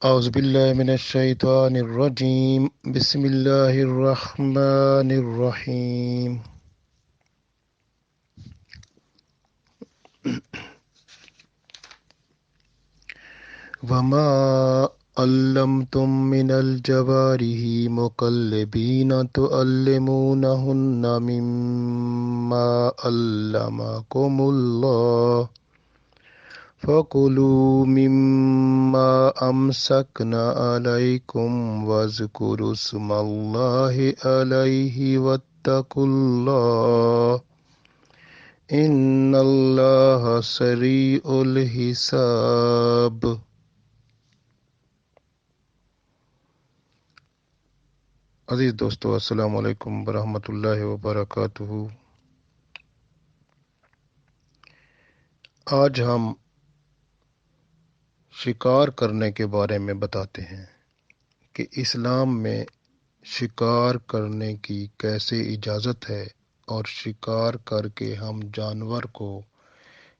اعوذ باللہ من الشیطان الرجیم بسم اللہ الرحمن الرحیم وما علمتم من الجوارح مقلبین تعلمونہن مما علمکم اللہ فَكُلُوا مِمَّا أَمْسَكْنَا عَلَيْكُمْ وَاذْكُرُوا اسْمَ اللَّهِ عَلَيْهِ وَاتَّقُوا اللَّهَ إِنَّ اللَّهَ سَرِيعُ الْحِسَابِ۔ عزیز دوستو، السلام علیکم ورحمۃ اللہ وبرکاتہ۔ آج ہم شکار کرنے کے بارے میں بتاتے ہیں کہ اسلام میں شکار کرنے کی کیسے اجازت ہے اور شکار کر کے ہم جانور کو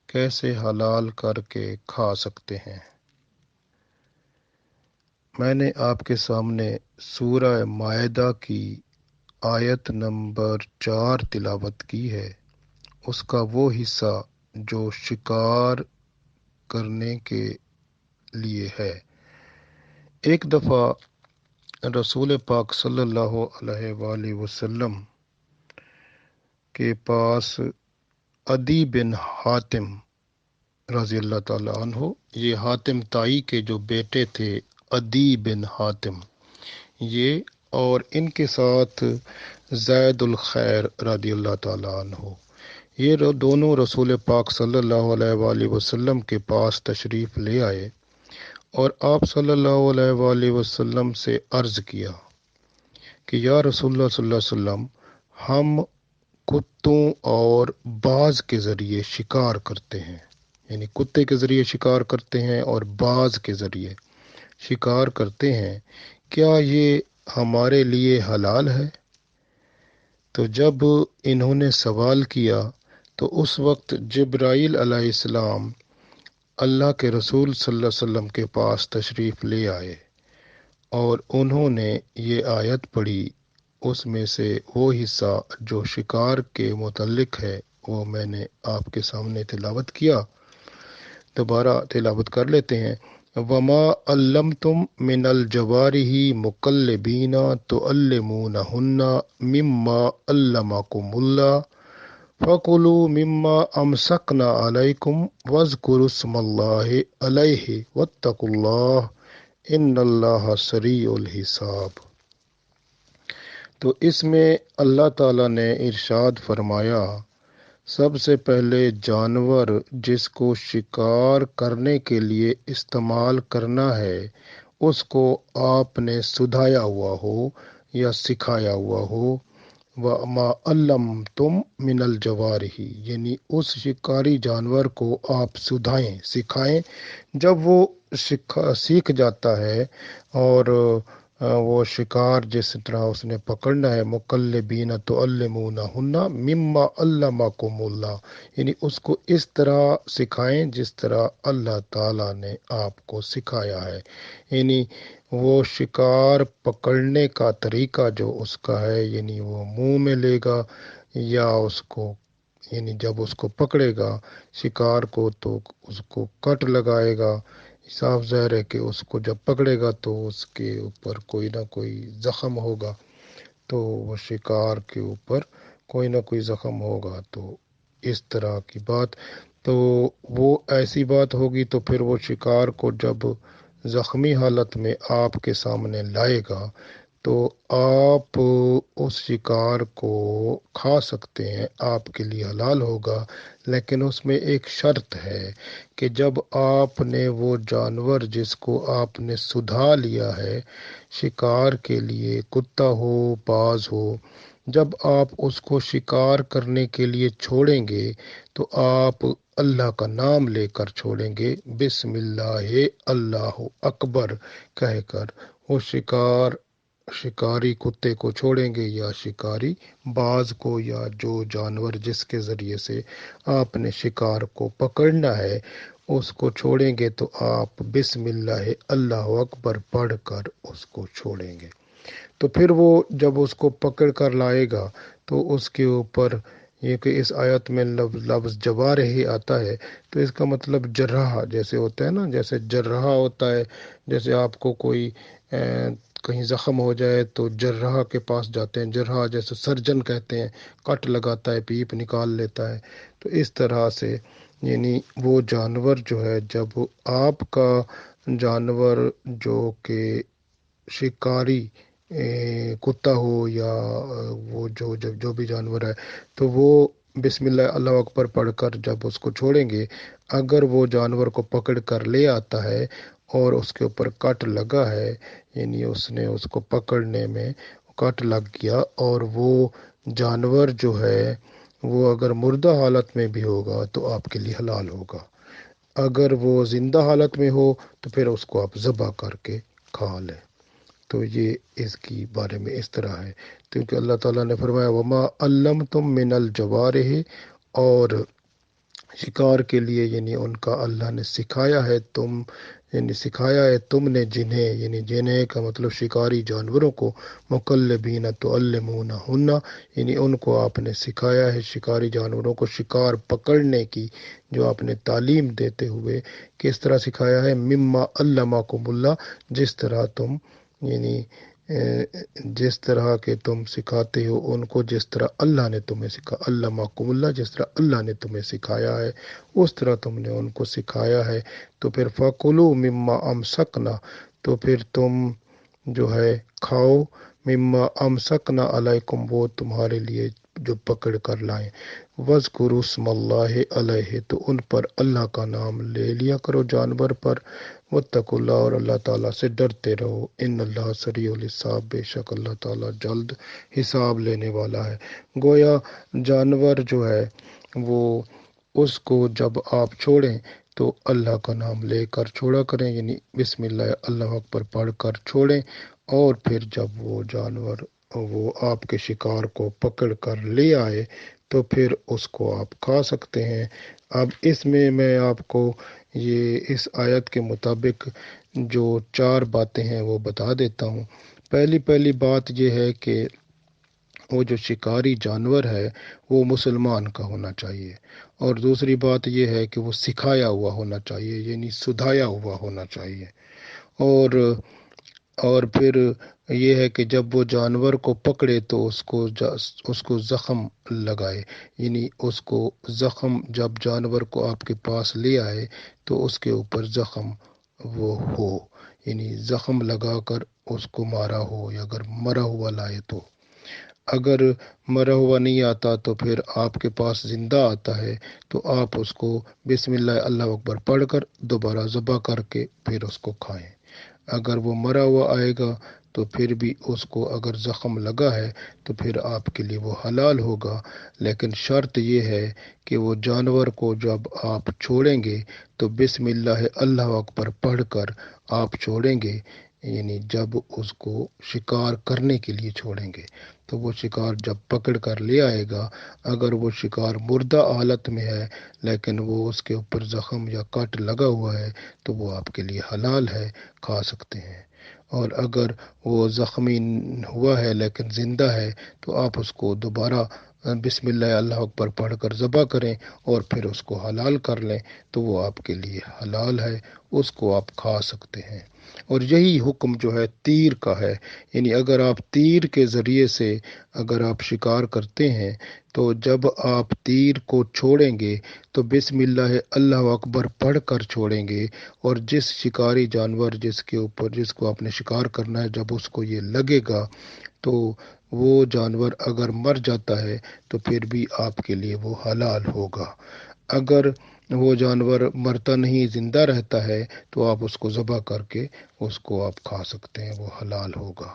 کیسے حلال کر کے کھا سکتے ہیں۔ میں نے آپ کے سامنے سورہ مائدہ کی آیت نمبر 4 تلاوت کی ہے، اس کا وہ حصہ جو شکار کرنے کے لیے ہے۔ ایک دفعہ رسول پاک صلی اللہ علیہ وآلہ وسلم کے پاس عدی بن حاتم رضی اللہ تعالیٰ عنہ، یہ حاتم تائی کے جو بیٹے تھے عدی بن حاتم، یہ اور ان کے ساتھ زید الخیر رضی اللہ تعالیٰ عنہ، یہ دونوں رسول پاک صلی اللہ علیہ وآلہ وسلم کے پاس تشریف لے آئے اور آپ صلی اللہ علیہ وآلہ وسلم سے عرض کیا کہ یا رسول اللہ صلی اللہ علیہ وسلم، ہم کتوں اور باز کے ذریعے شکار کرتے ہیں، یعنی کتے کے ذریعے شکار کرتے ہیں اور باز کے ذریعے شکار کرتے ہیں، کیا یہ ہمارے لیے حلال ہے؟ تو جب انہوں نے سوال کیا تو اس وقت جبرائیل علیہ السلام اللہ کے رسول صلی اللہ علیہ وسلم کے پاس تشریف لے آئے اور انہوں نے یہ آیت پڑھی۔ اس میں سے وہ حصہ جو شکار کے متعلق ہے وہ میں نے آپ کے سامنے تلاوت کیا، دوبارہ تلاوت کر لیتے ہیں۔ وما علمتم من الجوارح مقلبین تعلمونہن مما علمکم اللہ فَكُلُوا مِمَّا أَمْسَكْنَا عَلَيْكُمْ وَاذْكُرُوا اسْمَ اللَّهِ عَلَيْهِ وَاتَّقُوا اللَّهَ إِنَّ اللَّهَ سَرِيعُ الْحِسَابِ۔ تو اس میں اللہ تعالیٰ نے ارشاد فرمایا، سب سے پہلے جانور جس کو شکار کرنے کے لیے استعمال کرنا ہے اس کو آپ نے سدھایا ہوا ہو یا سکھایا ہوا ہو۔ وَمَا عَلَّمْتُم مِّنَ الْجَوَارِحِ، یعنی اس شکاری جانور کو آپ سدھائیں، سکھائیں۔ جب وہ سیکھ جاتا ہے اور وہ شکار جس طرح اس نے پکڑنا ہے، مقلبین تعلمونہن مما علمکم اللہ، یعنی اس کو اس طرح سکھائیں جس طرح اللہ تعالیٰ نے آپ کو سکھایا ہے، یعنی وہ شکار پکڑنے کا طریقہ جو اس کا ہے، یعنی وہ منہ میں لے گا یا اس کو، یعنی جب اس کو پکڑے گا شکار کو تو اس کو کٹ لگائے گا، صاف ظاہر ہے کہ اس کو جب پکڑے گا تو اس کے اوپر کوئی نہ کوئی زخم ہوگا، تو وہ شکار کے اوپر کوئی نہ کوئی زخم ہوگا، تو اس طرح کی بات، تو وہ ایسی بات ہوگی تو پھر وہ شکار کو جب زخمی حالت میں آپ کے سامنے لائے گا تو آپ اس شکار کو کھا سکتے ہیں، آپ کے لیے حلال ہوگا، لیکن اس میں ایک شرط ہے کہ جب آپ نے وہ جانور جس کو آپ نے سدھا لیا ہے شکار کے لیے، کتا ہو باز ہو، جب آپ اس کو شکار کرنے کے لیے چھوڑیں گے تو آپ اللہ کا نام لے کر چھوڑیں گے، بسم اللہ اللہ اکبر کہہ کر وہ شکاری کتے کو چھوڑیں گے یا شکاری باز کو، یا جو جانور جس کے ذریعے سے آپ نے شکار کو پکڑنا ہے اس کو چھوڑیں گے تو آپ بسم اللہ اللہ اکبر پڑھ کر اس کو چھوڑیں گے۔ تو پھر وہ جب اس کو پکڑ کر لائے گا تو اس کے اوپر یہ کہ اس آیت میں لفظ جوارح آتا ہے، تو اس کا مطلب جرح جیسے ہوتا ہے نا، جیسے جرح ہوتا ہے، جیسے آپ کو کوئی کہیں زخم ہو جائے تو جرح کے پاس جاتے ہیں، جرح جیسے سرجن کہتے ہیں، کٹ لگاتا ہے، پیپ نکال لیتا ہے۔ تو اس طرح سے یعنی وہ جانور جو ہے، جب آپ کا جانور جو کہ شکاری کتا ہو یا وہ جو بھی جانور ہے، تو وہ بسم اللہ اللہ اکبر پڑھ کر جب اس کو چھوڑیں گے، اگر وہ جانور کو پکڑ کر لے آتا ہے اور اس کے اوپر کٹ لگا ہے، یعنی اس نے اس کو پکڑنے میں کٹ لگ گیا، اور وہ جانور جو ہے وہ اگر مردہ حالت میں بھی ہوگا تو آپ کے لیے حلال ہوگا، اگر وہ زندہ حالت میں ہو تو پھر اس کو آپ ذبح کر کے کھا لیں۔ تو یہ اس کی بارے میں اس طرح ہے، کیونکہ اللہ تعالیٰ نے فرمایا وما علمتم من الجوارح، اور شکار کے لیے یعنی ان کا اللہ نے سکھایا ہے، یعنی سکھایا ہے تم نے جنہیں، یعنی جنہیں کا مطلب شکاری جانوروں کو، مقلبین تعلمونہن، یعنی ان کو آپ نے سکھایا ہے، شکاری جانوروں کو شکار پکڑنے کی جو آپ نے تعلیم دیتے ہوئے کس طرح سکھایا ہے، مما علمکم اللہ، جس طرح تم یعنی جس طرح کہ تم سکھاتے ہو ان کو، جس طرح اللہ نے تمہیں سکھا، علمکم اللہ، جس طرح اللہ نے تمہیں سکھایا ہے اس طرح تم نے ان کو سکھایا ہے۔ تو پھر فَكُلُوا مِمَّا أَمْسَكْنَا، تو پھر تم جو ہے کھاؤ، مما امسکنا علیکم، وہ تمہارے لیے جو پکڑ کر لائیں، وَاذْكُرُوا اسْمَ اللَّهِ علیہ، تو ان پر اللہ کا نام لے لیا کرو جانور پر، واتقوا اللہ، اور اللہ تعالیٰ سے ڈرتے رہو، ان اللہ سریع الحساب، بے شک اللہ تعالیٰ جلد حساب لینے والا ہے۔ گویا جانور جو ہے وہ اس کو جب آپ چھوڑیں تو اللہ کا نام لے کر چھوڑا کریں، یعنی بسم اللہ اللہ اکبر پڑھ کر چھوڑیں، اور پھر جب وہ جانور وہ آپ کے شکار کو پکڑ کر لے آئے تو پھر اس کو آپ کھا سکتے ہیں۔ اب اس میں آپ کو یہ اس آیت کے مطابق جو 4 باتیں ہیں وہ بتا دیتا ہوں۔ پہلی بات یہ ہے کہ وہ جو شکاری جانور ہے وہ مسلمان کا ہونا چاہیے، اور دوسری بات یہ ہے کہ وہ سکھایا ہوا ہونا چاہیے، یعنی سدھایا ہوا ہونا چاہیے، اور پھر یہ ہے کہ جب وہ جانور کو پکڑے تو اس کو زخم لگائے، یعنی اس کو زخم جب جانور کو آپ کے پاس لے آئے تو اس کے اوپر زخم وہ ہو، یعنی زخم لگا کر اس کو مارا ہو، یا اگر مرا ہوا لائے تو، اگر مرا ہوا نہیں آتا تو پھر آپ کے پاس زندہ آتا ہے تو آپ اس کو بسم اللہ اللہ اکبر پڑھ کر دوبارہ ذبح کر کے پھر اس کو کھائیں۔ اگر وہ مرا ہوا آئے گا تو پھر بھی اس کو اگر زخم لگا ہے تو پھر آپ کے لیے وہ حلال ہوگا، لیکن شرط یہ ہے کہ وہ جانور کو جب آپ چھوڑیں گے تو بسم اللہ اللہ اکبر پڑھ کر آپ چھوڑیں گے، یعنی جب اس کو شکار کرنے کے لیے چھوڑیں گے تو وہ شکار جب پکڑ کر لے آئے گا، اگر وہ شکار مردہ حالت میں ہے لیکن وہ اس کے اوپر زخم یا کٹ لگا ہوا ہے تو وہ آپ کے لیے حلال ہے، کھا سکتے ہیں، اور اگر وہ زخمی ہوا ہے لیکن زندہ ہے تو آپ اس کو دوبارہ بسم اللہ اللہ اکبر پڑھ کر ذبح کریں اور پھر اس کو حلال کر لیں تو وہ آپ کے لیے حلال ہے، اس کو آپ کھا سکتے ہیں۔ اور یہی حکم جو ہے تیر کا ہے، یعنی اگر آپ تیر کے ذریعے سے اگر آپ شکار کرتے ہیں تو جب آپ تیر کو چھوڑیں گے تو بسم اللہ اللہ اکبر پڑھ کر چھوڑیں گے، اور جس شکاری جانور جس کو آپ نے شکار کرنا ہے جب اس کو یہ لگے گا تو وہ جانور اگر مر جاتا ہے تو پھر بھی آپ کے لیے وہ حلال ہوگا، اگر وہ جانور مرتا نہیں زندہ رہتا ہے تو آپ اس کو ذبح کر کے اس کو آپ کھا سکتے ہیں، وہ حلال ہوگا۔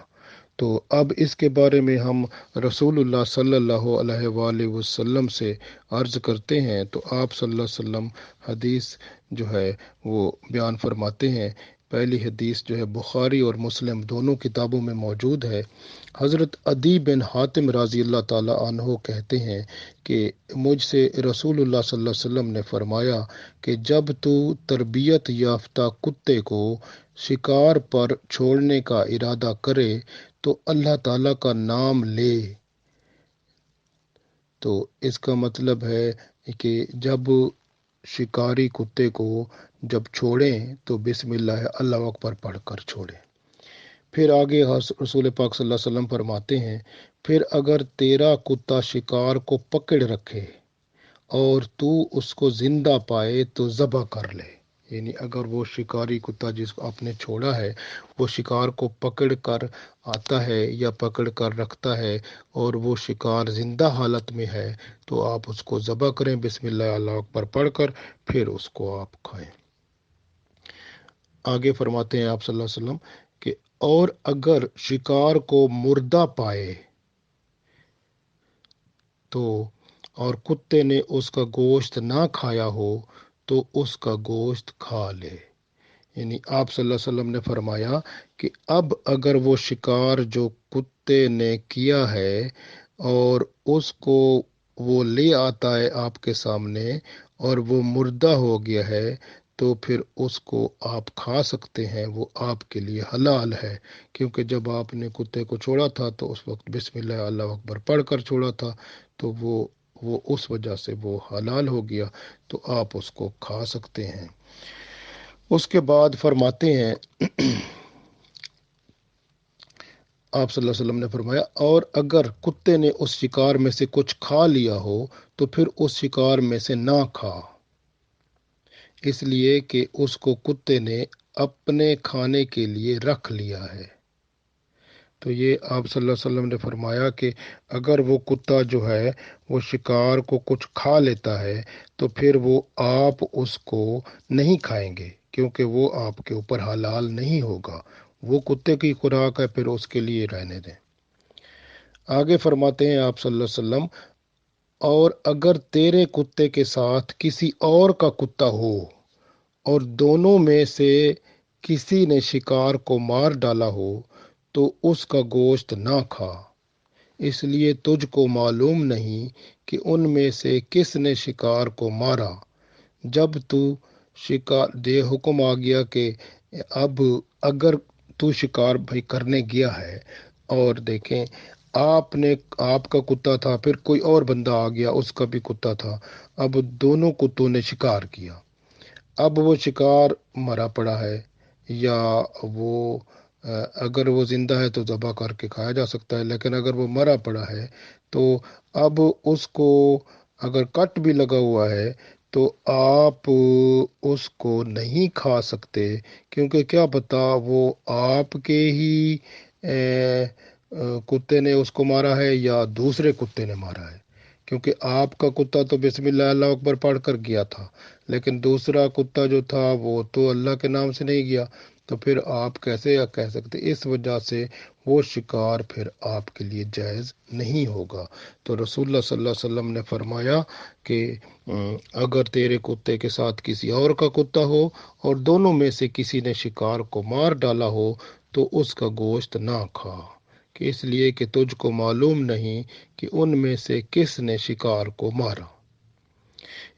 تو اب اس کے بارے میں ہم رسول اللہ صلی اللہ علیہ وآلہ وسلم سے عرض کرتے ہیں، تو آپ صلی اللہ علیہ وسلم حدیث جو ہے وہ بیان فرماتے ہیں پہلی حدیث جو ہے بخاری اور مسلم دونوں کتابوں میں موجود ہے۔ حضرت عدی بن حاتم رضی اللہ تعالی عنہ کہتے ہیں کہ مجھ سے رسول اللہ صلی اللہ علیہ وسلم نے فرمایا کہ جب تو تربیت یافتہ کتے کو شکار پر چھوڑنے کا ارادہ کرے تو اللہ تعالیٰ کا نام لے۔ تو اس کا مطلب ہے کہ جب شکاری کتے کو جب چھوڑیں تو بسم اللہ اللہ اکبر پڑھ کر چھوڑیں۔ پھر آگے رسول پاک صلی اللہ علیہ وسلم فرماتے ہیں، پھر اگر تیرا کتا شکار کو پکڑ رکھے اور تو اس کو زندہ پائے تو ذبح کر لے۔ یعنی اگر وہ شکاری کتا جس کو آپ نے چھوڑا ہے وہ شکار کو پکڑ کر آتا ہے یا پکڑ کر رکھتا ہے اور وہ شکار زندہ حالت میں ہے تو آپ اس کو ذبح کریں بسم اللہ اللہ اکبر پڑھ کر، پھر اس کو آپ کھائیں۔ آگے فرماتے ہیں آپ صلی اللہ علیہ وسلم کہ اور اگر شکار کو مردہ پائے تو اور کتے نے اس کا گوشت نہ کھایا ہو تو اس کا گوشت کھا لے۔ یعنی آپ صلی اللہ علیہ وسلم نے فرمایا کہ اب اگر وہ شکار جو کتے نے کیا ہے اور اس کو وہ لے آتا ہے آپ کے سامنے اور وہ مردہ ہو گیا ہے تو پھر اس کو آپ کھا سکتے ہیں، وہ آپ کے لیے حلال ہے، کیونکہ جب آپ نے کتے کو چھوڑا تھا تو اس وقت بسم اللہ اللہ اکبر پڑھ کر چھوڑا تھا تو وہ اس وجہ سے وہ حلال ہو گیا، تو آپ اس کو کھا سکتے ہیں۔ اس کے بعد فرماتے ہیں آپ صلی اللہ علیہ وسلم نے فرمایا اور اگر کتے نے اس شکار میں سے کچھ کھا لیا ہو تو پھر اس شکار میں سے نہ کھا، اس لیے کہ اس کو کتے نے اپنے کھانے کے لیے رکھ لیا ہے۔ تو یہ آپ صلی اللہ علیہ وسلم نے فرمایا کہ اگر وہ کتا جو ہے وہ شکار کو کچھ کھا لیتا ہے تو پھر وہ آپ اس کو نہیں کھائیں گے، کیونکہ وہ آپ کے اوپر حلال نہیں ہوگا، وہ کتے کی خوراک ہے، پھر اس کے لیے رہنے دیں۔ آگے فرماتے ہیں آپ صلی اللہ علیہ وسلم اور اگر تیرے کتے کے ساتھ کسی اور کا کتا ہو اور دونوں میں سے کسی نے شکار کو مار ڈالا ہو تو اس کا گوشت نہ کھا، اس لیے تجھ کو معلوم نہیں کہ ان میں سے کس نے شکار کو مارا۔ جب تو شکار دے حکم آ گیا کہ اب اگر تو شکار بھائی کرنے گیا ہے اور دیکھیں آپ کا کتا تھا، پھر کوئی اور بندہ آ گیا اس کا بھی کتا تھا، اب دونوں کتوں نے شکار کیا، اب وہ شکار مرا پڑا ہے یا وہ اگر وہ زندہ ہے تو ذبح کر کے کھایا جا سکتا ہے، لیکن اگر وہ مرا پڑا ہے تو اب اس کو اگر کٹ بھی لگا ہوا ہے تو آپ اس کو نہیں کھا سکتے، کیونکہ کیا پتا وہ آپ کے ہی کتے نے اس کو مارا ہے یا دوسرے کتے نے مارا ہے، کیونکہ آپ کا کتا تو بسم اللہ اللہ اکبر پڑھ کر گیا تھا، لیکن دوسرا کتا جو تھا وہ تو اللہ کے نام سے نہیں گیا، تو پھر آپ کیسے کہہ سکتے، اس وجہ سے وہ شکار پھر آپ کے لیے جائز نہیں ہوگا۔ تو رسول اللہ صلی اللہ علیہ وسلم نے فرمایا کہ اگر تیرے کتے کے ساتھ کسی اور کا کتا ہو اور دونوں میں سے کسی نے شکار کو مار ڈالا ہو تو اس کا گوشت نہ کھا، کہ اس لیے کہ تجھ کو معلوم نہیں کہ ان میں سے کس نے شکار کو مارا۔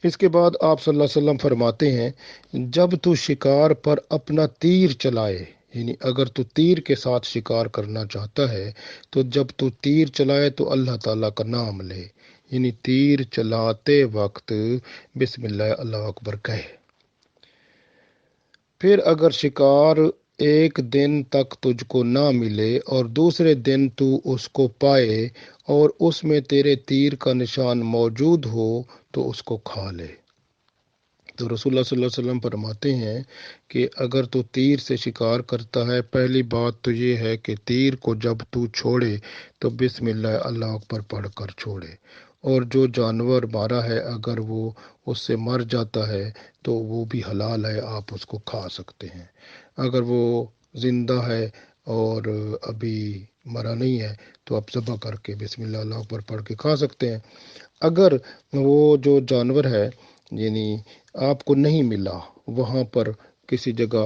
اس کے بعد آپ صلی اللہ علیہ وسلم فرماتے ہیں جب تو شکار پر اپنا تیر چلائے، یعنی اگر تو تیر کے ساتھ شکار کرنا چاہتا ہے تو جب تو تیر چلائے تو اللہ تعالیٰ کا نام لے، یعنی تیر چلاتے وقت بسم اللہ اللہ اکبر کہے۔ پھر اگر شکار ایک دن تک تجھ کو نہ ملے اور دوسرے دن تو اس کو پائے اور اس میں تیرے تیر کا نشان موجود ہو تو اس کو کھا لے۔ تو رسول اللہ صلی اللہ علیہ وسلم فرماتے ہیں کہ اگر تو تیر سے شکار کرتا ہے، پہلی بات تو یہ ہے کہ تیر کو جب تو چھوڑے تو بسم اللہ اللہ اکبر پڑھ کر چھوڑے، اور جو جانور مارا ہے اگر وہ اس سے مر جاتا ہے تو وہ بھی حلال ہے، آپ اس کو کھا سکتے ہیں۔ اگر وہ زندہ ہے اور ابھی مرا نہیں ہے تو آپ ذبح کر کے بسم اللہ اللہ اکبر پڑھ کے کھا سکتے ہیں۔ اگر وہ جو جانور ہے یعنی آپ کو نہیں ملا، وہاں پر کسی جگہ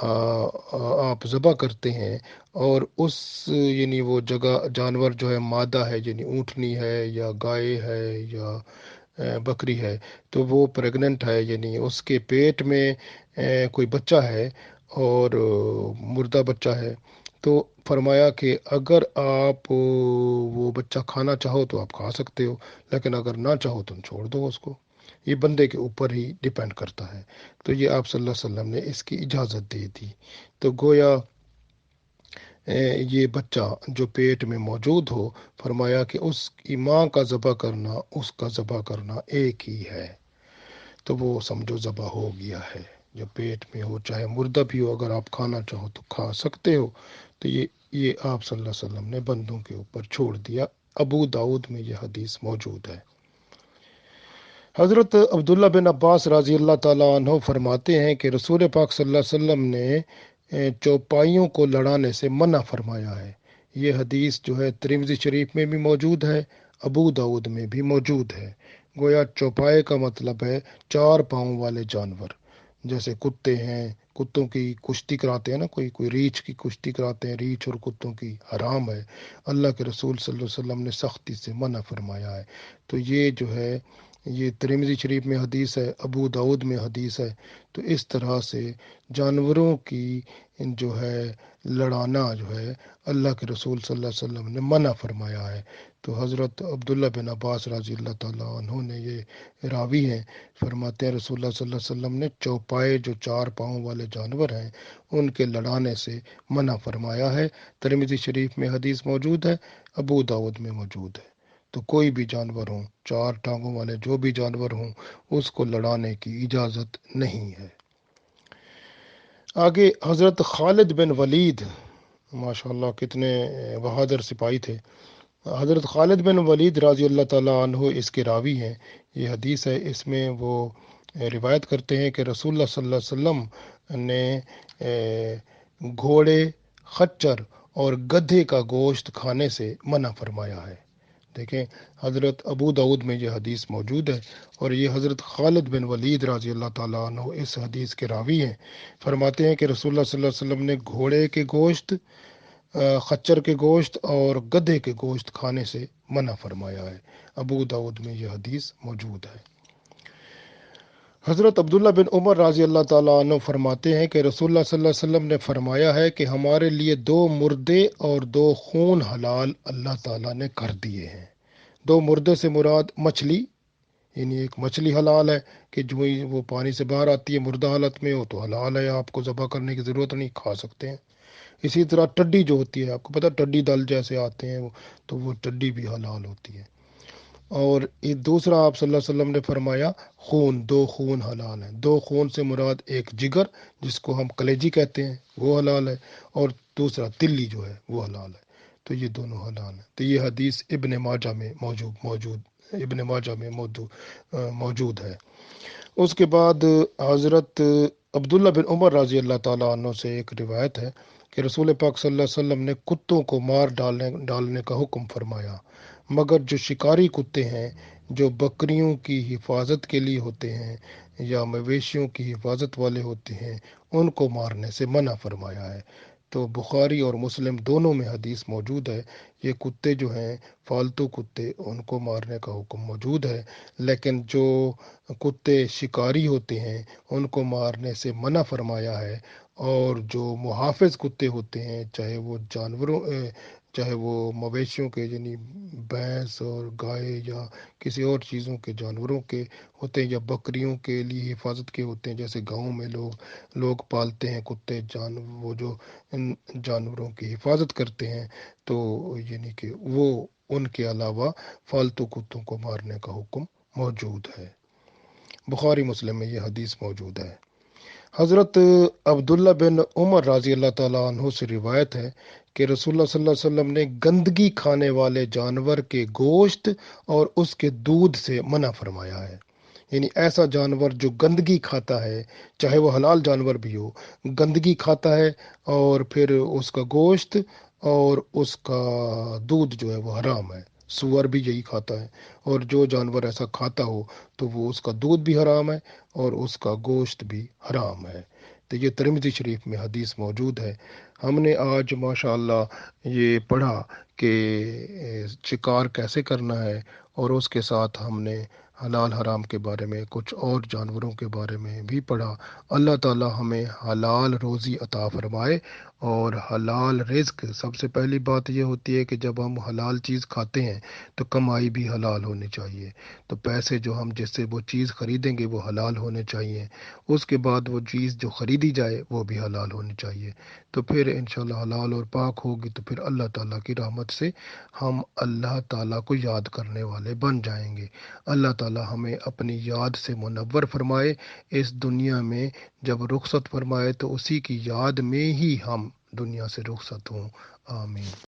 آپ ذبح کرتے ہیں اور اس یعنی وہ جگہ جانور جو ہے مادہ ہے، یعنی اونٹنی ہے یا گائے ہے یا بکری ہے، تو وہ پریگننٹ ہے، یعنی اس کے پیٹ میں کوئی بچہ ہے اور مردہ بچہ ہے، تو فرمایا کہ اگر آپ وہ بچہ کھانا چاہو تو آپ کھا سکتے ہو، لیکن اگر نہ چاہو تو چھوڑ دو اس کو۔ یہ بندے کے اوپر ہی ڈیپینڈ کرتا ہے۔ تو یہ آپ صلی اللہ علیہ وسلم نے اس کی اجازت دے دی۔ تو گویا یہ بچہ جو پیٹ میں موجود ہو، فرمایا کہ اس کی ماں کا ذبح کرنا اس کا ذبح کرنا ایک ہی ہے، تو وہ سمجھو ذبح ہو گیا ہے۔ جو پیٹ میں ہو چاہے مردہ بھی ہو، اگر آپ کھانا چاہو تو کھا سکتے ہو۔ تو یہ آپ صلی اللہ علیہ وسلم نے بندوں کے اوپر چھوڑ دیا۔ ابو داؤد میں یہ حدیث موجود ہے۔ حضرت عبداللہ بن عباس رضی اللہ تعالیٰ عنہ فرماتے ہیں کہ رسول پاک صلی اللہ علیہ وسلم نے چوپائیوں کو لڑانے سے منع فرمایا ہے۔ یہ حدیث جو ہے ترمذی شریف میں بھی موجود ہے، ابو داؤد میں بھی موجود ہے۔ گویا چوپائے کا مطلب ہے چار پاؤں والے جانور، جیسے کتے ہیں، کتوں کی کشتی کراتے ہیں نا، کوئی ریچھ کی کشتی کراتے ہیں، ریچھ اور کتوں کی حرام ہے۔ اللہ کے رسول صلی اللہ علیہ وسلم نے سختی سے منع فرمایا ہے۔ تو یہ جو ہے یہ ترمذی شریف میں حدیث ہے، ابو داؤد میں حدیث ہے۔ تو اس طرح سے جانوروں کی جو ہے لڑانا جو ہے اللہ کے رسول صلی اللہ علیہ وسلم نے منع فرمایا ہے۔ تو حضرت عبداللہ بن عباس رضی اللہ تعالیٰ عنہ نے یہ راوی ہیں، فرماتے ہیں رسول اللہ صلی اللہ علیہ وسلم نے چوپائے جو چار پاؤں والے جانور ہیں ان کے لڑانے سے منع فرمایا ہے۔ ترمذی شریف میں حدیث موجود ہے، ابو داؤد میں موجود ہے۔ تو کوئی بھی جانور ہوں، چار ٹانگوں والے جو بھی جانور ہوں، اس کو لڑانے کی اجازت نہیں ہے۔ آگے حضرت خالد بن ولید، ماشاءاللہ کتنے بہادر سپاہی تھے، حضرت خالد بن ولید رضی اللہ تعالیٰ عنہ اس کے راوی ہیں۔ یہ حدیث ہے، اس میں وہ روایت کرتے ہیں کہ رسول اللہ صلی اللہ علیہ وسلم نے گھوڑے، خچر اور گدھے کا گوشت کھانے سے منع فرمایا ہے۔ دیکھیں حضرت ابو داؤد میں یہ حدیث موجود ہے، اور یہ حضرت خالد بن ولید رضی اللہ تعالیٰ عنہ اس حدیث کے راوی ہیں۔ فرماتے ہیں کہ رسول اللہ صلی اللہ علیہ وسلم نے گھوڑے کے گوشت، خچر کے گوشت اور گدھے کے گوشت کھانے سے منع فرمایا ہے۔ ابو داؤد میں یہ حدیث موجود ہے۔ حضرت عبداللہ بن عمر رضی اللہ تعالیٰ عنہ فرماتے ہیں کہ رسول اللہ صلی اللہ علیہ وسلم نے فرمایا ہے کہ ہمارے لیے دو مردے اور دو خون حلال اللہ تعالیٰ نے کر دیے ہیں۔ دو مردے سے مراد مچھلی، یعنی ایک مچھلی حلال ہے کہ جو وہ پانی سے باہر آتی ہے مردہ حالت میں ہو تو حلال ہے، آپ کو ذبح کرنے کی ضرورت نہیں، کھا سکتے ہیں۔ اسی طرح ٹڈی جو ہوتی ہے، آپ کو پتہ ٹڈی دل جیسے آتے ہیں تو وہ ٹڈی بھی حلال ہوتی ہے۔ اور دوسرا آپ صلی اللہ علیہ وسلم نے فرمایا خون، دو خون حلال ہیں۔ دو خون سے مراد ایک جگر جس کو ہم کلیجی کہتے ہیں وہ حلال ہے، اور دوسرا تلی جو ہے وہ حلال ہے۔ تو یہ دونوں حلال ہیں۔ تو یہ حدیث ابن ماجہ میں موجود ہے۔ اس کے بعد حضرت عبداللہ بن عمر رضی اللہ تعالیٰ عنہ سے ایک روایت ہے کہ رسول پاک صلی اللہ علیہ وسلم نے کتوں کو مار ڈالنے کا حکم فرمایا، مگر جو شکاری کتے ہیں جو بکریوں کی حفاظت کے لیے ہوتے ہیں یا مویشیوں کی حفاظت والے ہوتے ہیں ان کو مارنے سے منع فرمایا ہے۔ تو بخاری اور مسلم دونوں میں حدیث موجود ہے۔ یہ کتے جو ہیں فالتو کتے، ان کو مارنے کا حکم موجود ہے، لیکن جو کتے شکاری ہوتے ہیں ان کو مارنے سے منع فرمایا ہے۔ اور جو محافظ کتے ہوتے ہیں، چاہے وہ مویشیوں کے یعنی بھینس اور گائے یا کسی اور چیزوں کے جانوروں کے ہوتے ہیں یا بکریوں کے لیے حفاظت کے ہوتے ہیں، جیسے گاؤں میں لوگ پالتے ہیں کتے، وہ جو ان جانوروں کی حفاظت کرتے ہیں، تو یعنی کہ وہ ان کے علاوہ فالتو کتوں کو مارنے کا حکم موجود ہے۔ بخاری مسلم میں یہ حدیث موجود ہے۔ حضرت عبداللہ بن عمر رضی اللہ تعالیٰ عنہ سے روایت ہے کہ رسول اللہ صلی اللہ علیہ وسلم نے گندگی کھانے والے جانور کے گوشت اور اس کے دودھ سے منع فرمایا ہے۔ یعنی ایسا جانور جو گندگی کھاتا ہے، چاہے وہ حلال جانور بھی ہو، گندگی کھاتا ہے اور پھر اس کا گوشت اور اس کا دودھ جو ہے وہ حرام ہے۔ سور بھی یہی کھاتا ہے، اور جو جانور ایسا کھاتا ہو تو وہ اس کا دودھ بھی حرام ہے اور اس کا گوشت بھی حرام ہے۔ تو یہ ترمذی شریف میں حدیث موجود ہے۔ ہم نے آج ماشاءاللہ یہ پڑھا کہ شکار کیسے کرنا ہے، اور اس کے ساتھ ہم نے حلال حرام کے بارے میں، کچھ اور جانوروں کے بارے میں بھی پڑھا۔ اللہ تعالی ہمیں حلال روزی عطا فرمائے اور حلال رزق۔ سب سے پہلی بات یہ ہوتی ہے کہ جب ہم حلال چیز کھاتے ہیں تو کمائی بھی حلال ہونی چاہیے، تو پیسے جو ہم جس سے وہ چیز خریدیں گے وہ حلال ہونے چاہیے، اس کے بعد وہ چیز جو خریدی جائے وہ بھی حلال ہونی چاہیے، تو پھر انشاءاللہ حلال اور پاک ہوگی، تو پھر اللہ تعالیٰ کی رحمت سے ہم اللہ تعالیٰ کو یاد کرنے والے بن جائیں گے۔ اللہ تعالیٰ ہمیں اپنی یاد سے منور فرمائے، اس دنیا میں جب رخصت فرمائے تو اسی کی یاد میں ہی ہم دنیا سے رخصت ہوں۔ آمین۔